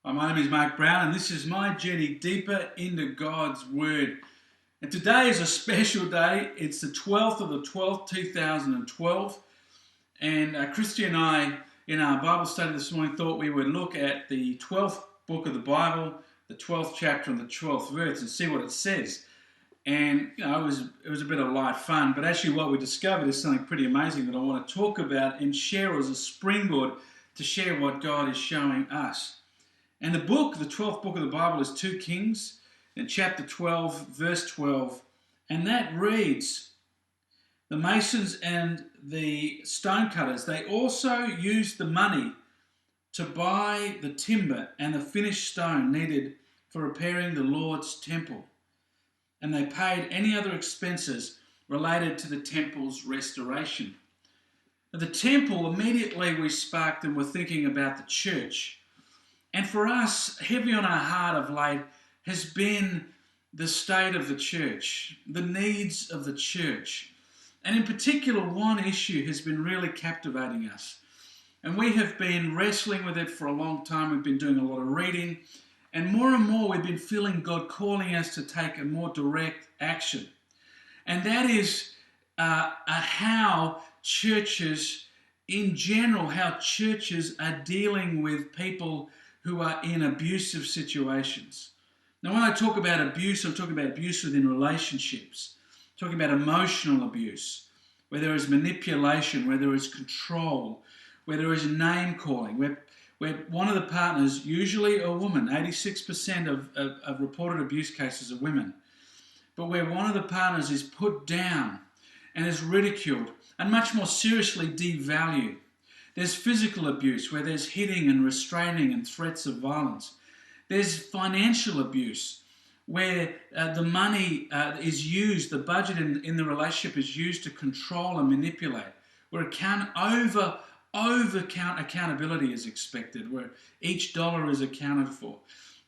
Hi, my name is Mark Brown, and this is my journey deeper into God's Word. And today is a special day. It's the 12th of the 12th, 2012. And Christy and I, in our Bible study this morning, thought we would look at the 12th book of the Bible, the 12th chapter and the 12th verse, and see what it says. And it was a bit of light fun, but actually what we discovered is something pretty amazing that I want to talk about and share as a springboard to share what God is showing us. And the 12th book of the Bible is 2 Kings, in chapter 12, verse 12. And that reads, "The masons and the stonecutters, they also used the money to buy the timber and the finished stone needed for repairing the Lord's temple. And they paid any other expenses related to the temple's restoration." At the temple, immediately we sparked and were thinking about the church. And for us, heavy on our heart of late has been the state of the church, the needs of the church. And in particular, one issue has been really captivating us. And we have been wrestling with it for a long time. We've been doing a lot of reading. And more we've been feeling God calling us to take a more direct action. And that is how churches, in general, how churches are dealing with people who are in abusive situations. Now, when I talk about abuse, I'm talking about abuse within relationships. I'm talking about emotional abuse, where there is manipulation, where there is control, where there is name calling, where one of the partners, usually a woman, 86% of reported abuse cases are women, but where one of the partners is put down and is ridiculed and much more seriously devalued. There's physical abuse, where there's hitting and restraining and threats of violence. There's financial abuse, where the money is used, the budget in the relationship is used to control and manipulate, where accountability is expected, where each dollar is accounted for.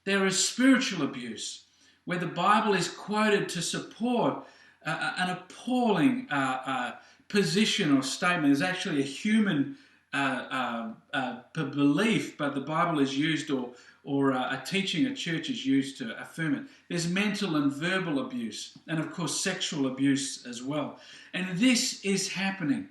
There is spiritual abuse, where the Bible is quoted to support an appalling position or statement. There's actually a human belief, but the Bible is used, or a teaching a church is used to affirm it. There's mental and verbal abuse, and of course sexual abuse as well. And this is happening.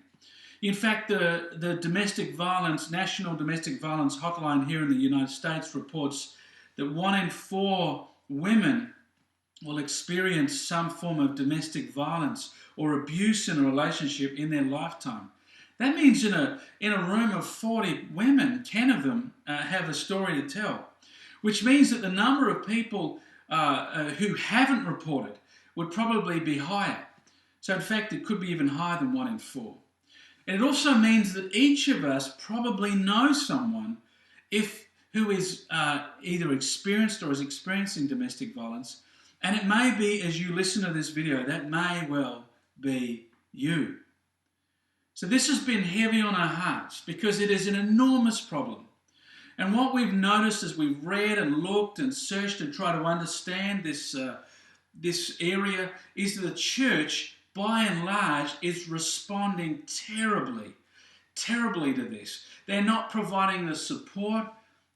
In fact, the domestic violence, National Domestic Violence Hotline here in the United States reports that 1 in 4 women will experience some form of domestic violence or abuse in a relationship in their lifetime. That means in a room of 40 women, 10 of them have a story to tell, which means that the number of people who haven't reported would probably be higher. So in fact, it could be even higher than 1 in 4. And it also means that each of us probably knows someone who is either experienced or is experiencing domestic violence. And it may be, as you listen to this video, that may well be you. So this has been heavy on our hearts because it is an enormous problem. And what we've noticed as we've read and looked and searched and tried to understand this area is that the church, by and large, is responding terribly to this. They're not providing the support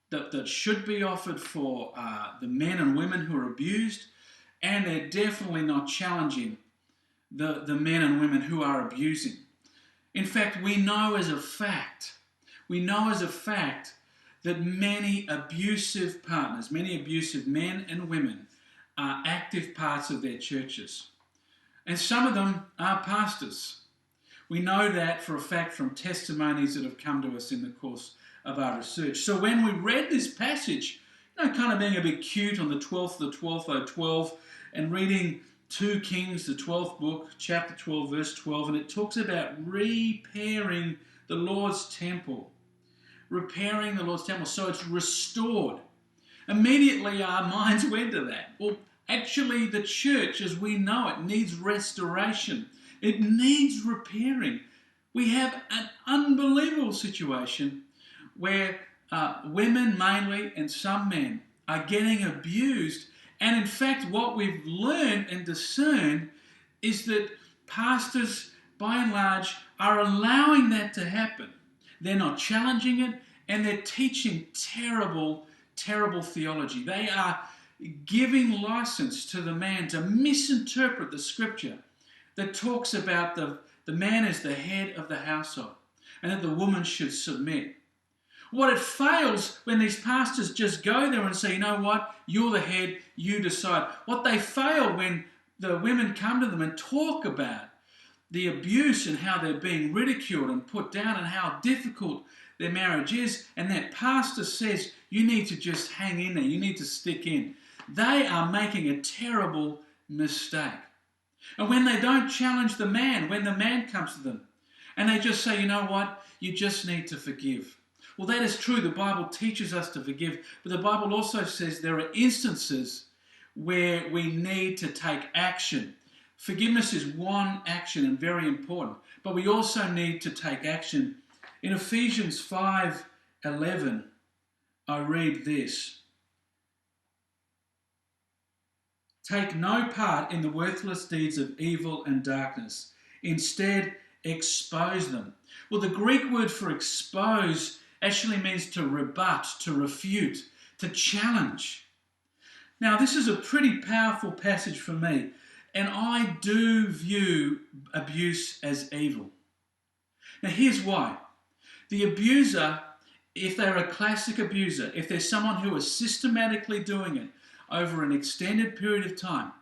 that should be offered for the men and women who are abused, and they're definitely not challenging the men and women who are abusing. In fact, we know as a fact that many abusive partners, many abusive men and women are active parts of their churches. And some of them are pastors. We know that for a fact from testimonies that have come to us in the course of our research. So when we read this passage, kind of being a bit cute on the 12th of the 12th, 12, and reading 2 Kings, the 12th book, chapter 12, verse 12, and it talks about repairing the Lord's temple. Repairing the Lord's temple, so it's restored. Immediately our minds went to that. Well, actually the church as we know it needs restoration. It needs repairing. We have an unbelievable situation where women mainly and some men are getting abused. And in fact, what we've learned and discerned is that pastors, by and large, are allowing that to happen. They're not challenging it, and they're teaching terrible terrible theology. They are giving license to the man to misinterpret the scripture that talks about the man as the head of the household and that the woman should submit. What it fails when these pastors just go there and say, you know what, you're the head, you decide. What they fail when the women come to them and talk about the abuse and how they're being ridiculed and put down and how difficult their marriage is, and that pastor says, you need to just hang in there, you need to stick in. They are making a terrible mistake. And when they don't challenge the man, when the man comes to them, and they just say, you know what, you just need to forgive. Well, that is true. The Bible teaches us to forgive, but the Bible also says there are instances where we need to take action. Forgiveness is one action and very important, but we also need to take action. In Ephesians 5:11, I read this. Take no part in the worthless deeds of evil and darkness. Instead, expose them. Well, the Greek word for expose actually means to rebut, to refute, to challenge. Now, this is a pretty powerful passage for me, and I do view abuse as evil. Now, here's why. The abuser, if they're a classic abuser, if there's someone who is systematically doing it over an extended period of time,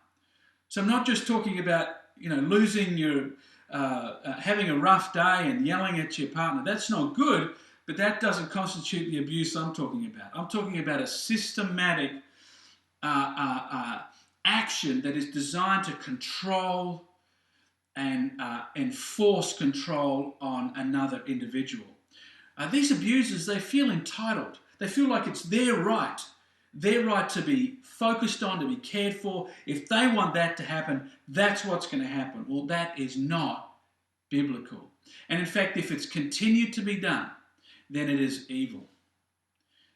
so I'm not just talking about, losing your, having a rough day and yelling at your partner. That's not good, but that doesn't constitute the abuse I'm talking about. I'm talking about a systematic action that is designed to control and enforce control on another individual. These abusers, they feel entitled. They feel like it's their right to be focused on, to be cared for. If they want that to happen, that's what's going to happen. Well, that is not biblical. And in fact, if it's continued to be done, then it is evil.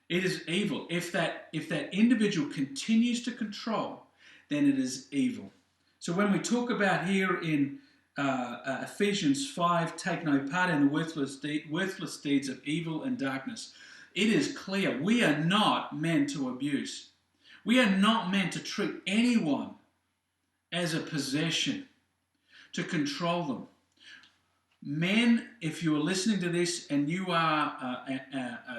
It is evil. If that individual continues to control, then it is evil. So when we talk about here in Ephesians 5, take no part in the worthless deeds of evil and darkness, it is clear we are not meant to abuse. We are not meant to treat anyone as a possession, to control them. Men, if you are listening to this and you are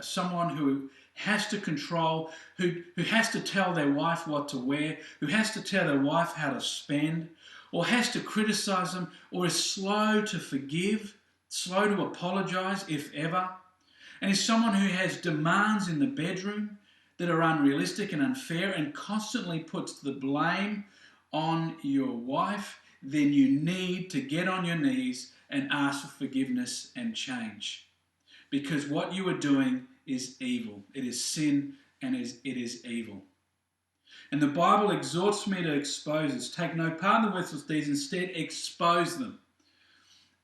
someone who has to control, who has to tell their wife what to wear, who has to tell their wife how to spend, or has to criticize them, or is slow to forgive, slow to apologize, if ever, and is someone who has demands in the bedroom that are unrealistic and unfair and constantly puts the blame on your wife, then you need to get on your knees and ask for forgiveness and change. Because what you are doing is evil. It is sin and it is evil. And the Bible exhorts me to expose this. Take no part in the worthless deeds, instead expose them.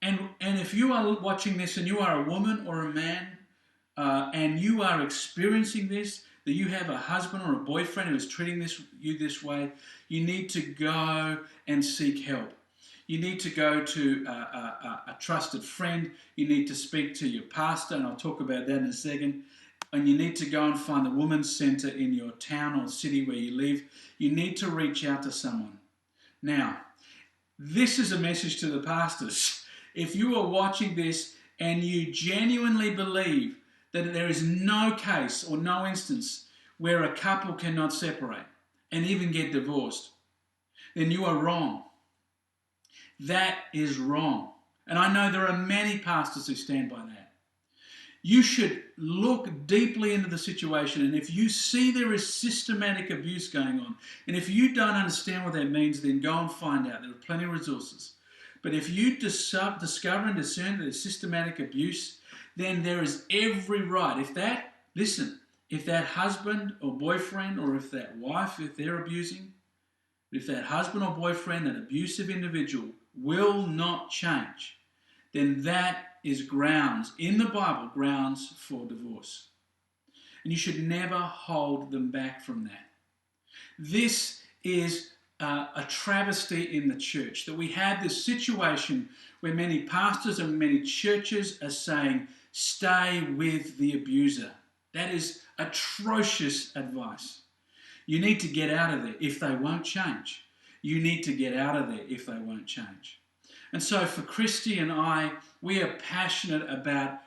And if you are watching this and you are a woman or a man and you are experiencing this, that you have a husband or a boyfriend who is treating you this way, you need to go and seek help. You need to go to a trusted friend. You need to speak to your pastor, and I'll talk about that in a second. And you need to go and find the women's centre in your town or city where you live. You need to reach out to someone. Now, this is a message to the pastors. If you are watching this and you genuinely believe that there is no case or no instance where a couple cannot separate and even get divorced, then you are wrong. That is wrong. And I know there are many pastors who stand by that. You should look deeply into the situation, and if you see there is systematic abuse going on, and if you don't understand what that means, then go and find out. There are plenty of resources. But if you discover and discern that there's systematic abuse, then there is every right. If that husband or boyfriend, or if that wife, if they're abusing, if that husband or boyfriend, that abusive individual, will not change, then that is grounds, in the Bible, grounds for divorce. And you should never hold them back from that. This is a travesty in the church, that we have this situation where many pastors and many churches are saying, stay with the abuser. That is atrocious advice. You need to get out of there if they won't change. You need to get out of there if they won't change. And so for Christy and I, we are passionate about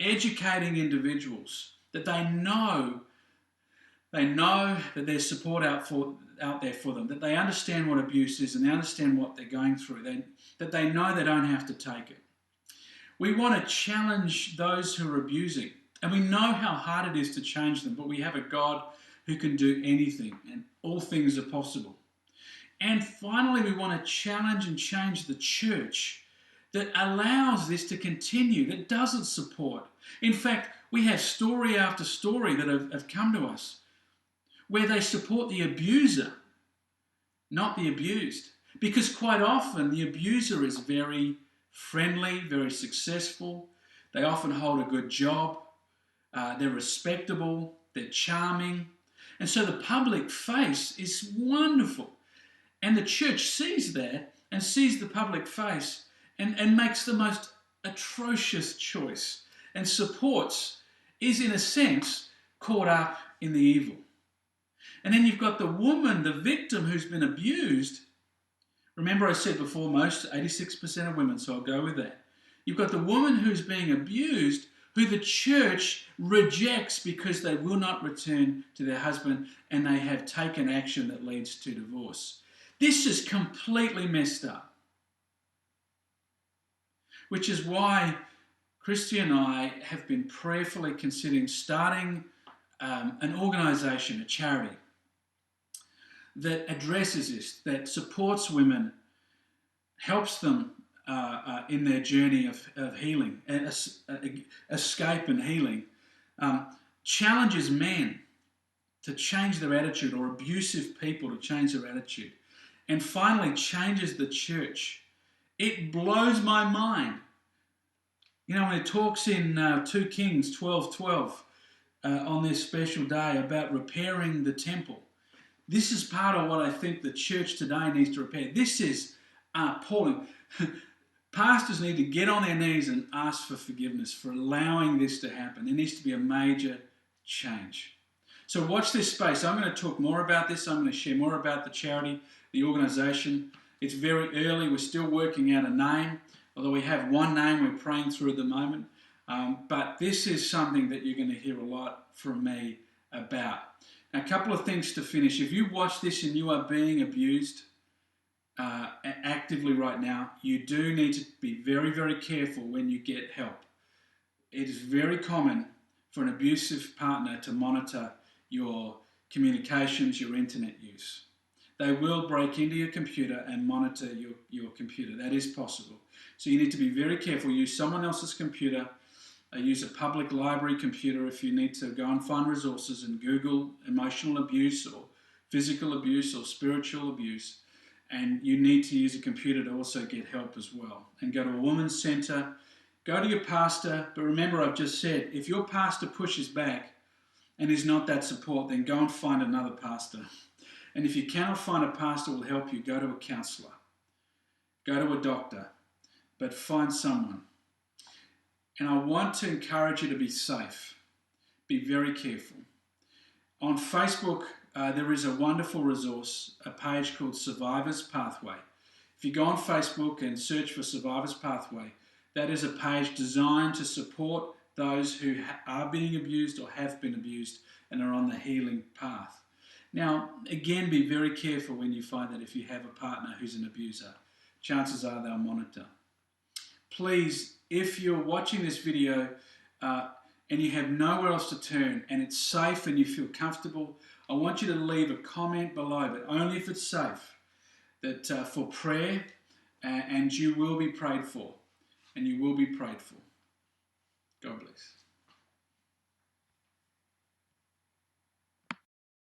educating individuals that they know that there's support out there for them, that they understand what abuse is and they understand what they're going through, that they know they don't have to take it. We want to challenge those who are abusing, and we know how hard it is to change them, but we have a God who can do anything, and all things are possible. And finally, we want to challenge and change the church that allows this to continue, that doesn't support. In fact, we have story after story that have come to us where they support the abuser, not the abused. Because quite often the abuser is very friendly, very successful. They often hold a good job. They're respectable. They're charming. And so the public face is wonderful. And the church sees that and sees the public face and makes the most atrocious choice and is in a sense caught up in the evil. And then you've got the woman, the victim who's been abused. Remember I said before, 86% of women, so I'll go with that. You've got the woman who's being abused, who the church rejects because they will not return to their husband and they have taken action that leads to divorce. This is completely messed up. Which is why Christy and I have been prayerfully considering starting an organisation, a charity, that addresses this, that supports women, helps them in their journey of healing, and escape and healing, challenges men to change their attitude, or abusive people to change their attitude, and finally changes the church. It blows my mind. You know, when it talks in 2 Kings 12:12 on this special day about repairing the temple, this is part of what I think the church today needs to repair. This is appalling. Pastors need to get on their knees and ask for forgiveness for allowing this to happen. There needs to be a major change. So watch this space. I'm going to talk more about this. I'm going to share more about the charity, the organisation. It's very early. We're still working out a name, although we have one name we're praying through at the moment. But this is something that you're going to hear a lot from me about. Now, a couple of things to finish. If you watch this and you are being abused actively right now, you do need to be very, very careful when you get help. It is very common for an abusive partner to monitor your communications, your internet use. They will break into your computer and monitor your computer. That is possible. So you need to be very careful. Use someone else's computer. Use a public library computer if you need to go and find resources and Google emotional abuse or physical abuse or spiritual abuse. And you need to use a computer to also get help as well. And go to a women's centre. Go to your pastor. But remember, I've just said, if your pastor pushes back and is not that support, then go and find another pastor. And if you cannot find a pastor who will help you, go to a counsellor. Go to a doctor. But find someone. And I want to encourage you to be safe. Be very careful. On Facebook, there is a wonderful resource, a page called Survivor's Pathway. If you go on Facebook and search for Survivor's Pathway, that is a page designed to support those who are being abused or have been abused and are on the healing path. Now, again, be very careful when you find that if you have a partner who's an abuser. Chances are they'll monitor. Please, if you're watching this video and you have nowhere else to turn and it's safe and you feel comfortable, I want you to leave a comment below, but only if it's safe, that for prayer, and you will be prayed for. And you will be prayed for. God bless.